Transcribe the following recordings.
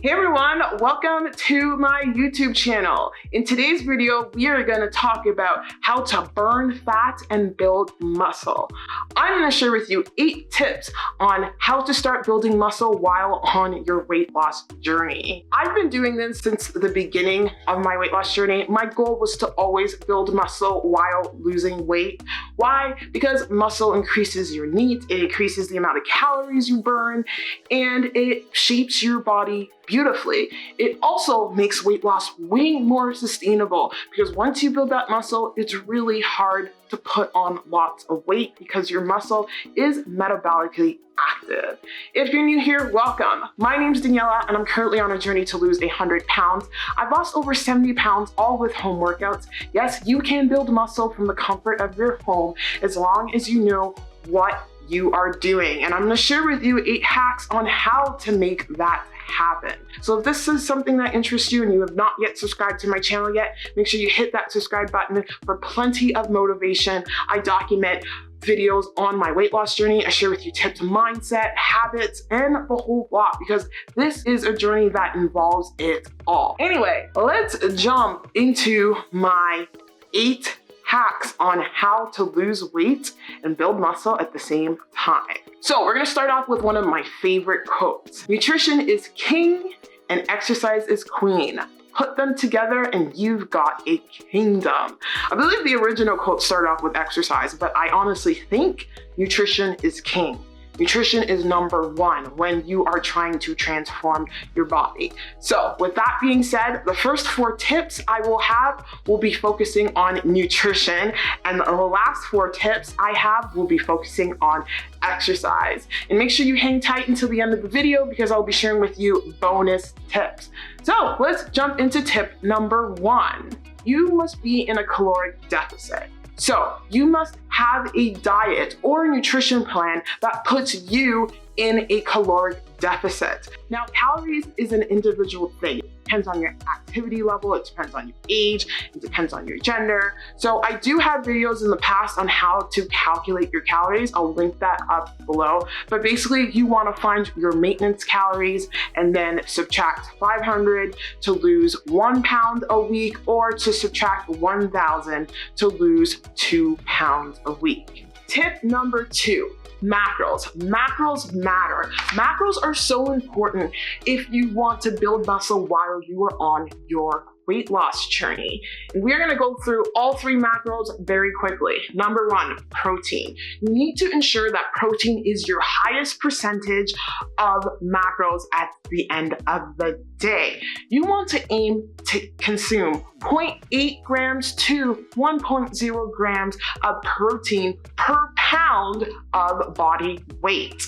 Hey everyone, welcome to my YouTube channel. In today's video, we are going to talk about how to burn fat and build muscle. I'm going to share with you 8 tips on how to start building muscle while on your weight loss journey. I've been doing this since the beginning of my weight loss journey. My goal was to always build muscle while losing weight. Why? Because muscle increases your NEAT, it increases the amount of calories you burn, and it shapes your body beautifully. It also makes weight loss way more sustainable because once you build that muscle, it's really hard to put on lots of weight because your muscle is metabolically active. If you're new here, welcome. My name's Daniella and I'm currently on a journey to lose 100 pounds. I've lost over 70 pounds all with home workouts. Yes, you can build muscle from the comfort of your home as long as you know what you are doing. And I'm going to share with you 8 hacks on how to make that happen. So if this is something that interests you and you have not yet subscribed to my channel yet, make sure you hit that subscribe button for plenty of motivation. I document videos on my weight loss journey. I share with you tips, mindset, habits, and the whole lot because this is a journey that involves it all. Anyway, let's jump into my 8 hacks on how to lose weight and build muscle at the same time. So we're gonna start off with one of my favorite quotes. Nutrition is king and exercise is queen. Put them together and you've got a kingdom. I believe the original quote started off with exercise, but I honestly think nutrition is king. Nutrition is number 1 when you are trying to transform your body. So with that being said, the first 4 tips I will be focusing on nutrition, and the last 4 tips I have will be focusing on exercise. And make sure you hang tight until the end of the video because I'll be sharing with you bonus tips. So let's jump into tip number 1. You must be in a caloric deficit. So you must have a diet or a nutrition plan that puts you in a caloric deficit. Now, calories is an individual thing. It depends on your activity level, it depends on your age, it depends on your gender. So I do have videos in the past on how to calculate your calories. I'll link that up below. But basically, you want to find your maintenance calories and then subtract 500 to lose 1 pound a week or to subtract 1,000 to lose 2 pounds a week. Tip number 2. Macros. Macros matter. Macros are so important if you want to build muscle while you are on your weight loss journey. And we're going to go through all 3 macros very quickly. Number 1, protein. You need to ensure that protein is your highest percentage of macros at the end of the day. You want to aim to consume 0.8 grams to 1.0 grams of protein per pound of body weight.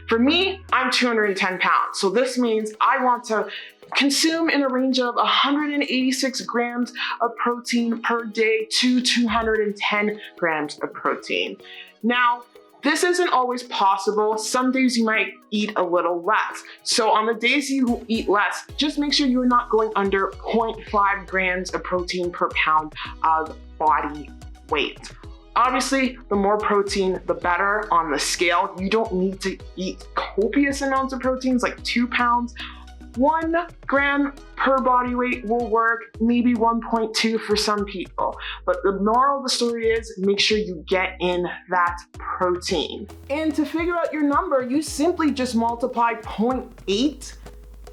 For me, I'm 210 pounds. So this means I want to consume in a range of 186 grams of protein per day to 210 grams of protein. Now, this isn't always possible. Some days you might eat a little less. So on the days you eat less, just make sure you're not going under 0.5 grams of protein per pound of body weight. Obviously, the more protein, the better on the scale. You don't need to eat copious amounts of proteins like 2 pounds. 1 gram per body weight will work, maybe 1.2 for some people. But the moral of the story is make sure you get in that protein. And to figure out your number, you simply just multiply 0.8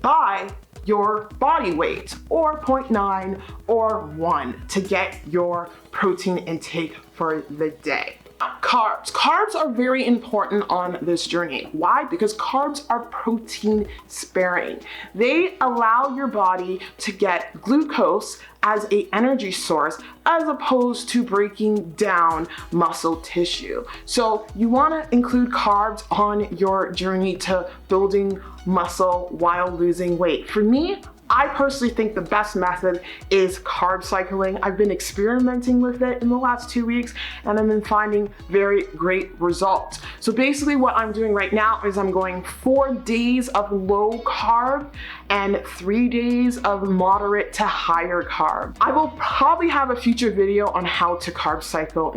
by your body weight, or 0.9 or 1 to get your protein intake for the day. Carbs. Carbs are very important on this journey. Why? Because carbs are protein sparing. They allow your body to get glucose as an energy source as opposed to breaking down muscle tissue. So you want to include carbs on your journey to building muscle while losing weight. For me, I personally think the best method is carb cycling. I've been experimenting with it in the last 2 weeks and I've been finding very great results. So basically what I'm doing right now is I'm going 4 days of low carb and 3 days of moderate to higher carb. I will probably have a future video on how to carb cycle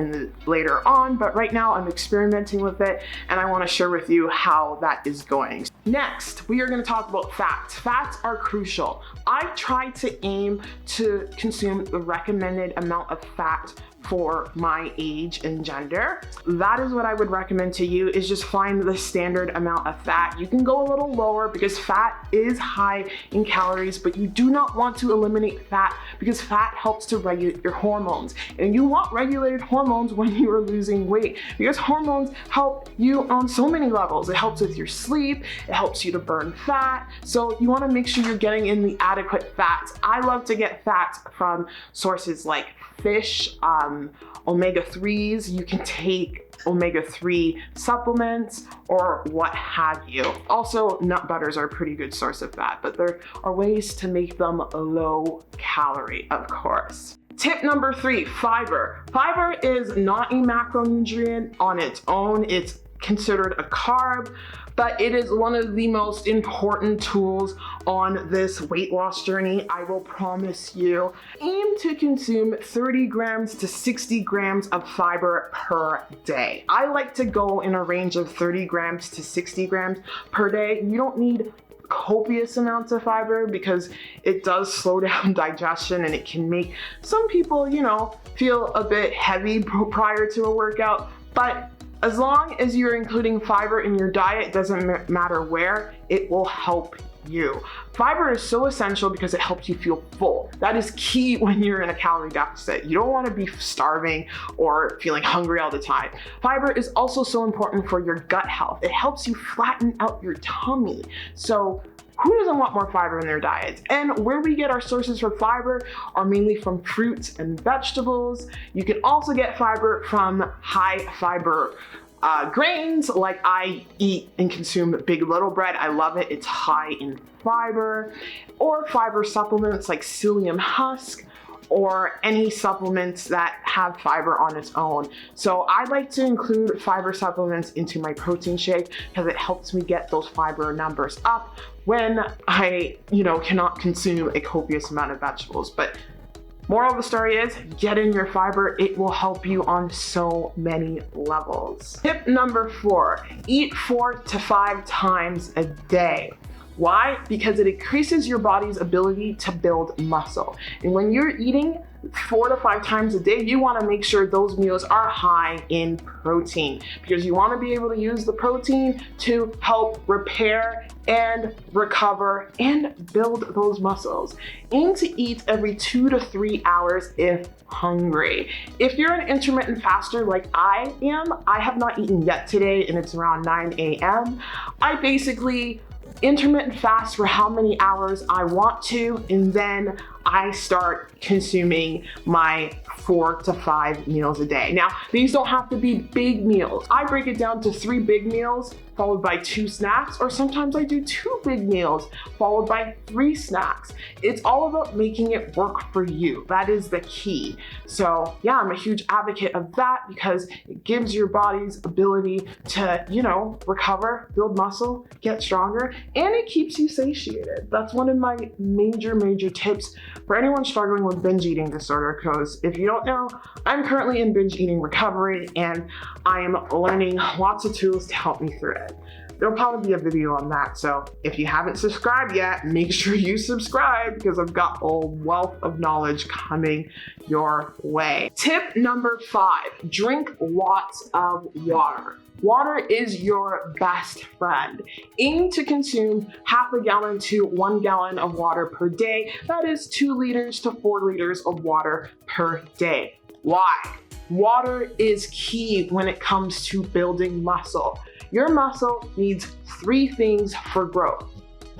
later on, but right now I'm experimenting with it and I want to share with you how that is going. Next, we are going to talk about fats. Fats are crucial. I've tried to aim to consume the recommended amount of fat for my age and gender. That is what I would recommend to you, is just find the standard amount of fat. You can go a little lower because fat is high in calories, but you do not want to eliminate fat because fat helps to regulate your hormones. And you want regulated hormones when you are losing weight because hormones help you on so many levels. It helps with your sleep, it helps you to burn fat. So you want to make sure you're getting in the adequate fats. I love to get fats from sources like fish, omega-3s. You can take omega-3 supplements or what have you. Also, nut butters are a pretty good source of fat, but there are ways to make them low calorie, of course. Tip number 3, fiber. Fiber is not a macronutrient on its own. It's considered a carb, but it is one of the most important tools on this weight loss journey. I will promise you. Aim to consume 30 grams to 60 grams of fiber per day. I like to go in a range of 30 grams to 60 grams per day. You don't need copious amounts of fiber because it does slow down digestion and it can make some people, feel a bit heavy prior to a workout, but as long as you're including fiber in your diet, doesn't matter where, it will help you. Fiber is so essential because it helps you feel full. That is key when you're in a calorie deficit. You don't want to be starving or feeling hungry all the time. Fiber is also so important for your gut health. It helps you flatten out your tummy. So who doesn't want more fiber in their diets? And where we get our sources for fiber are mainly from fruits and vegetables. You can also get fiber from high fiber grains, like I eat and consume Big Little bread. I love it. It's high in fiber. Or fiber supplements like psyllium husk, or any supplements that have fiber on its own. So I like to include fiber supplements into my protein shake because it helps me get those fiber numbers up when I, cannot consume a copious amount of vegetables. But moral of the story is, get in your fiber. It will help you on so many levels. Tip number 4, eat 4 to 5 times a day. Why? Because it increases your body's ability to build muscle. And when you're eating 4 to 5 times a day, you want to make sure those meals are high in protein because you want to be able to use the protein to help repair and recover and build those muscles. Aim to eat every 2 to 3 hours if hungry. If you're an intermittent faster like I am, I have not eaten yet today and it's around 9 a.m. I basically intermittent fast for how many hours I want to, and then I start consuming my 4 to 5 meals a day. Now, these don't have to be big meals. I break it down to 3 big meals followed by 2 snacks, or sometimes I do 2 big meals followed by 3 snacks. It's all about making it work for you. That is the key. So yeah, I'm a huge advocate of that because it gives your body's ability to, recover, build muscle, get stronger, and it keeps you satiated. That's one of my major tips for anyone struggling with binge eating disorder, because if you don't know, I'm currently in binge eating recovery and I am learning lots of tools to help me through it. There'll probably be a video on that, so if you haven't subscribed yet, make sure you subscribe because I've got a wealth of knowledge coming your way. Tip number 5, drink lots of water. Water is your best friend. Aim to consume half a gallon to 1 gallon of water per day. That is 2 liters to 4 liters of water per day. Why? Water is key when it comes to building muscle. Your muscle needs 3 things for growth: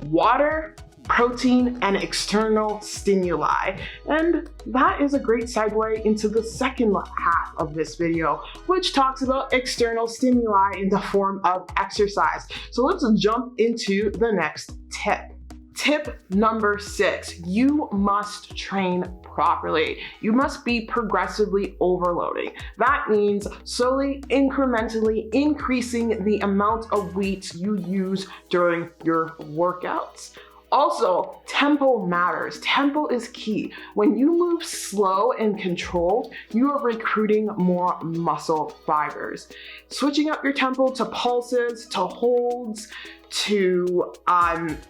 water, protein, and external stimuli. And that is a great segue into the second half of this video, which talks about external stimuli in the form of exercise. So let's jump into the next tip. Tip number 6, you must train properly. You must be progressively overloading. That means slowly, incrementally increasing the amount of weights you use during your workouts. Also, tempo matters. Tempo is key. When you move slow and controlled, you are recruiting more muscle fibers. Switching up your tempo to pulses, to holds, to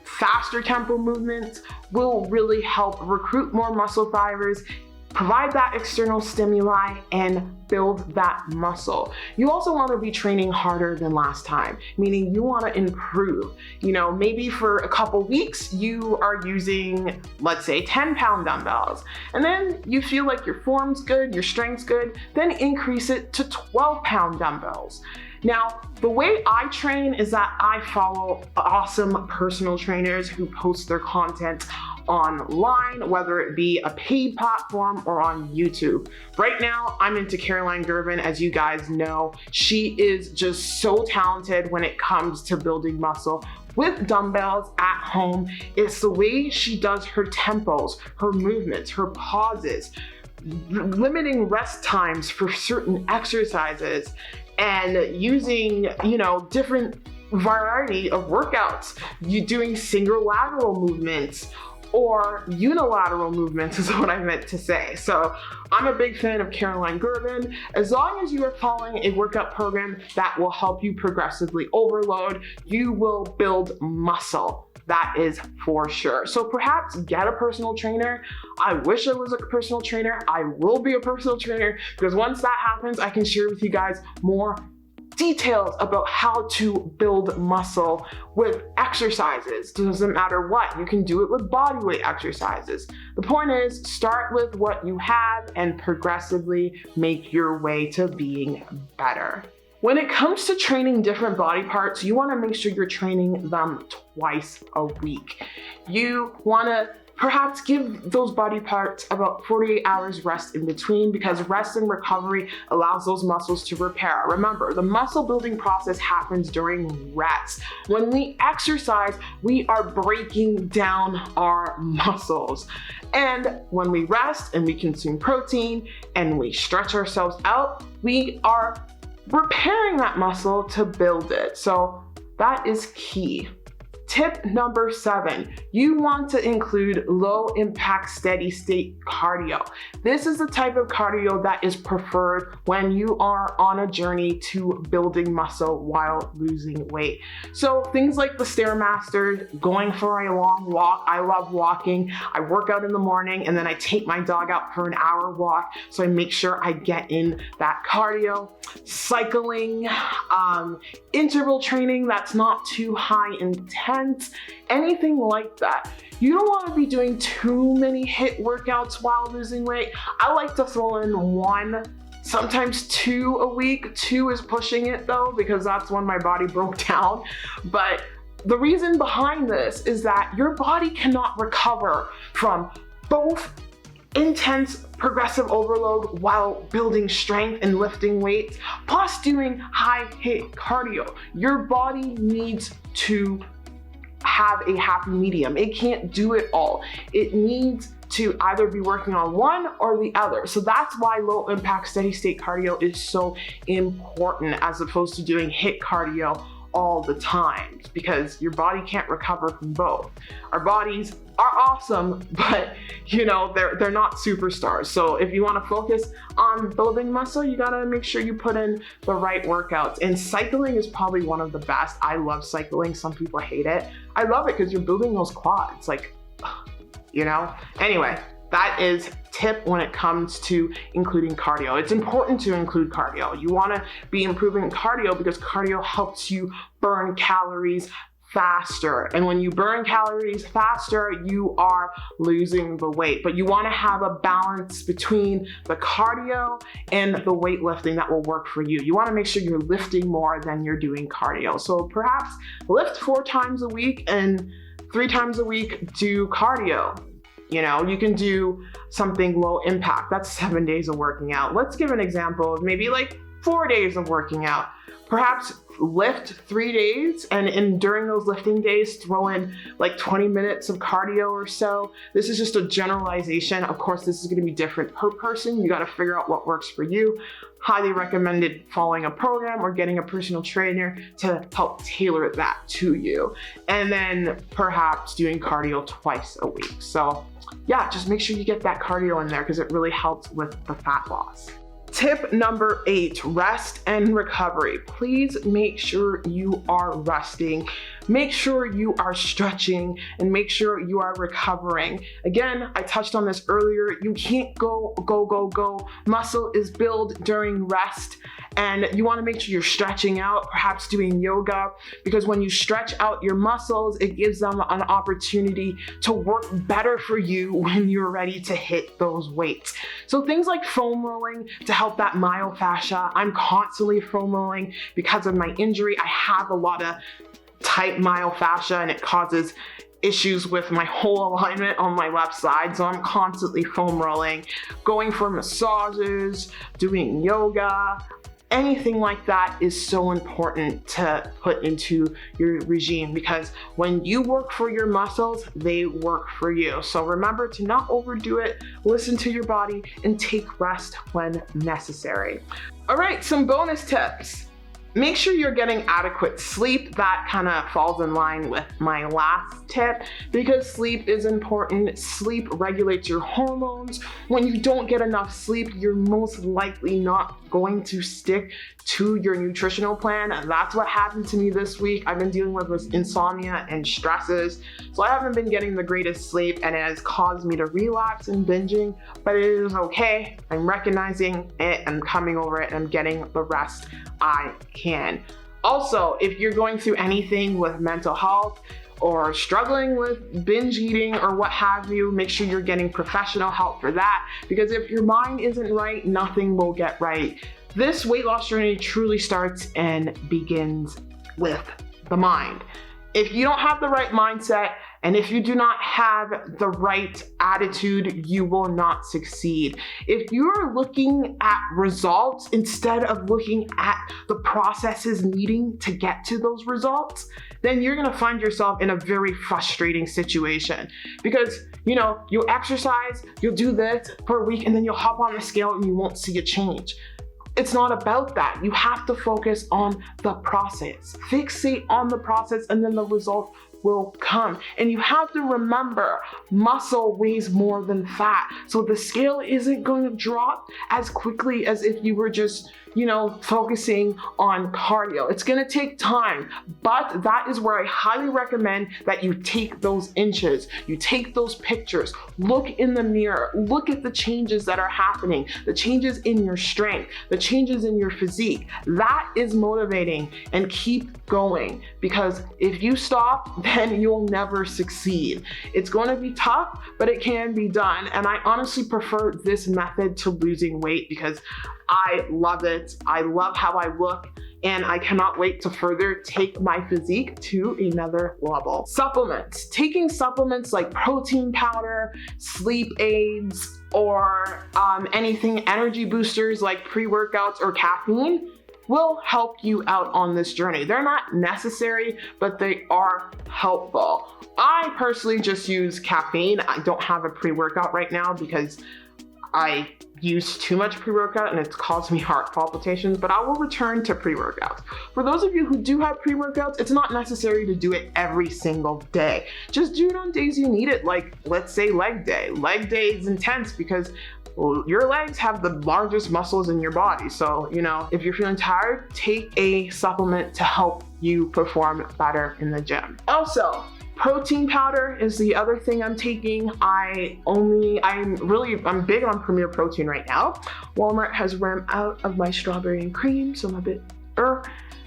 faster tempo movements will really help recruit more muscle fibers, provide that external stimuli, and build that muscle. You also want to be training harder than last time, meaning you want to improve. Maybe for a couple weeks, you are using, let's say, 10-pound dumbbells, and then you feel like your form's good, your strength's good, then increase it to 12-pound dumbbells. Now, the way I train is that I follow awesome personal trainers who post their content online, whether it be a paid platform or on YouTube. Right now, I'm into Caroline Girvan, as you guys know. She is just so talented when it comes to building muscle with dumbbells at home. It's the way she does her tempos, her movements, her pauses, limiting rest times for certain exercises, and using, different variety of workouts. You doing single lateral movements or unilateral movements is what I meant to say. So I'm a big fan of Caroline Girvan. As long as you are following a workout program that will help you progressively overload, you will build muscle. That is for sure. So perhaps get a personal trainer. I wish I was a personal trainer. I will be a personal trainer, because once that happens, I can share with you guys more details about how to build muscle with exercises. Doesn't matter what, you can do it with bodyweight exercises. The point is, start with what you have and progressively make your way to being better. When it comes to training different body parts, you want to make sure you're training them twice a week. You want to perhaps give those body parts about 48 hours rest in between, because rest and recovery allows those muscles to repair. Remember, the muscle building process happens during rest. When we exercise, we are breaking down our muscles. And when we rest and we consume protein and we stretch ourselves out, we are repairing that muscle to build it. So that is key. Tip number 7, you want to include low impact steady state cardio. This is the type of cardio that is preferred when you are on a journey to building muscle while losing weight. So things like the Stairmaster, going for a long walk. I love walking. I work out in the morning and then I take my dog out for an hour walk. So I make sure I get in that cardio. Cycling, interval training that's not too high intense, anything like that. You don't want to be doing too many HIIT workouts while losing weight. I like to throw in 1, sometimes 2 a week. 2 is pushing it though, because that's when my body broke down. But the reason behind this is that your body cannot recover from both intense progressive overload while building strength and lifting weights, plus doing high HIIT cardio. Your body needs to have a happy medium. It can't do it all. It needs to either be working on one or the other. So that's why low impact steady state cardio is so important, as opposed to doing HIIT cardio all the time, because your body can't recover from both. Our bodies are awesome, but they're not superstars. So if you want to focus on building muscle, you gotta make sure you put in the right workouts. And cycling is probably one of the best. I love cycling. Some people hate it. I love it because you're building those quads, Anyway, that is tip when it comes to including cardio. It's important to include cardio. You want to be improving cardio because cardio helps you burn calories faster. And when you burn calories faster, you are losing the weight. But you want to have a balance between the cardio and the weightlifting that will work for you. You want to make sure you're lifting more than you're doing cardio. So perhaps lift 4 times a week and 3 times a week do cardio. You can do something low impact. That's 7 days of working out. Let's give an example of maybe like 4 days of working out. Perhaps lift 3 days, and during those lifting days, throw in like 20 minutes of cardio or so. This is just a generalization. Of course, this is going to be different per person. You got to figure out what works for you. Highly recommended following a program or getting a personal trainer to help tailor that to you. And then perhaps doing cardio twice a week. So yeah, just make sure you get that cardio in there because it really helps with the fat loss. Tip number 8, rest and recovery. Please make sure you are resting. Make sure you are stretching and make sure you are recovering. Again, I touched on this earlier. You can't go. Muscle is built during rest, and you want to make sure you're stretching out, perhaps doing yoga, because when you stretch out your muscles, it gives them an opportunity to work better for you when you're ready to hit those weights. So things like foam rolling to help that myofascia. I'm constantly foam rolling because of my injury. I have a lot of tight myofascia and it causes issues with my whole alignment on my left side. So I'm constantly foam rolling, going for massages, doing yoga. Anything like that is so important to put into your regime because when you work for your muscles, they work for you. So remember to not overdo it, listen to your body, and take rest when necessary. All right, some bonus tips. Make sure you're getting adequate sleep. That kind of falls in line with my last tip because sleep is important. Sleep regulates your hormones. When you don't get enough sleep, you're most likely not going to stick to your nutritional plan. And that's what happened to me this week. I've been dealing with insomnia and stresses. So I haven't been getting the greatest sleep and it has caused me to relapse and binging, but it is okay. I'm recognizing it, I'm coming over it, and I'm getting the rest I can. Also, if you're going through anything with mental health or struggling with binge eating or what have you, make sure you're getting professional help for that because if your mind isn't right, nothing will get right. This weight loss journey truly starts and begins with the mind. If you don't have the right mindset and if you do not have the right attitude, you will not succeed. If you're looking at results instead of looking at the processes needing to get to those results, then you're gonna find yourself in a very frustrating situation because, you'll exercise, you'll do this for a week, and then you'll hop on the scale and you won't see a change. It's not about that. You have to focus on the process. Fixate on the process and then the result will come. And you have to remember, muscle weighs more than fat. So the scale isn't going to drop as quickly as if you were just, focusing on cardio. It's going to take time, but that is where I highly recommend that you take those inches, you take those pictures, look in the mirror, look at the changes that are happening, the changes in your strength, the changes in your physique. That is motivating, and keep going because if you stop, then you'll never succeed. It's going to be tough, but it can be done. And I honestly prefer this method to losing weight because I love it. I love how I look, and I cannot wait to further take my physique to another level. Supplements. Taking supplements like protein powder, sleep aids, or anything energy boosters like pre-workouts or caffeine will help you out on this journey. They're not necessary, but they are helpful. I personally just use caffeine. I don't have a pre-workout right now because I use too much pre-workout and it's caused me heart palpitations, but I will return to pre-workouts. For those of you who do have pre-workouts, it's not necessary to do it every single day. Just do it on days you need it, like let's say leg day. Leg day is intense because your legs have the largest muscles in your body. So, if you're feeling tired, take a supplement to help you perform better in the gym. Also, protein powder is the other thing I'm taking. I'm big on Premier Protein right now. Walmart has run out of my strawberry and cream, so I'm a bit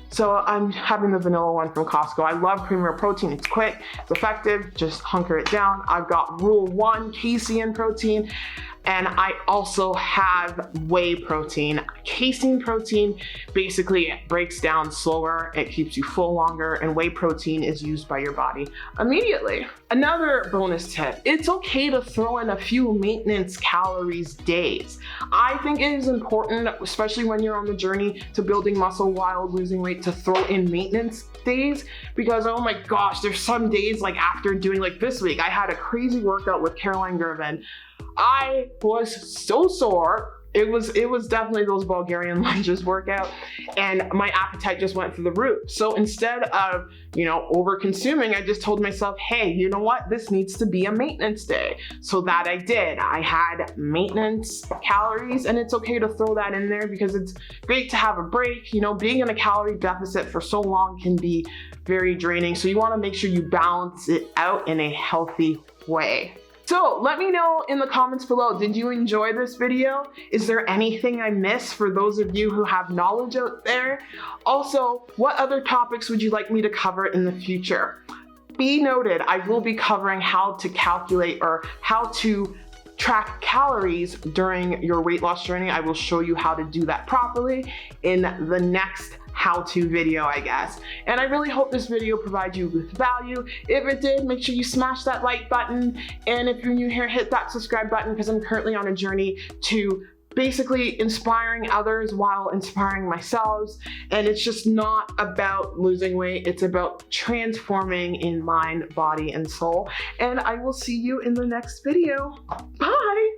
So I'm having the vanilla one from Costco. I love Premier Protein. It's quick, it's effective, just hunker it down. I've got Rule 1 casein protein, and I also have whey protein. Casein protein basically breaks down slower, it keeps you full longer, and whey protein is used by your body immediately. Another bonus tip, it's okay to throw in a few maintenance calories days. I think it is important, especially when you're on the journey to building muscle while losing weight, to throw in maintenance days, because oh my gosh, there's some days like after doing, like this week, I had a crazy workout with Caroline Girvan. I was so sore. It was definitely those Bulgarian lunges workout, and my appetite just went through the roof. So instead of, over consuming, I just told myself, hey, you know what? This needs to be a maintenance day. So that I did. I had maintenance calories, and it's okay to throw that in there because it's great to have a break. Being in a calorie deficit for so long can be very draining. So you want to make sure you balance it out in a healthy way. So let me know in the comments below, did you enjoy this video? Is there anything I missed for those of you who have knowledge out there? Also, what other topics would you like me to cover in the future? Be noted, I will be covering how to calculate or how to track calories during your weight loss journey. I will show you how to do that properly in the next how-to video, I guess. And I really hope this video provides you with value. If it did, make sure you smash that like button. And if you're new here, hit that subscribe button, because I'm currently on a journey to basically inspiring others while inspiring myself. And it's just not about losing weight. It's about transforming in mind, body, and soul. And I will see you in the next video. Bye.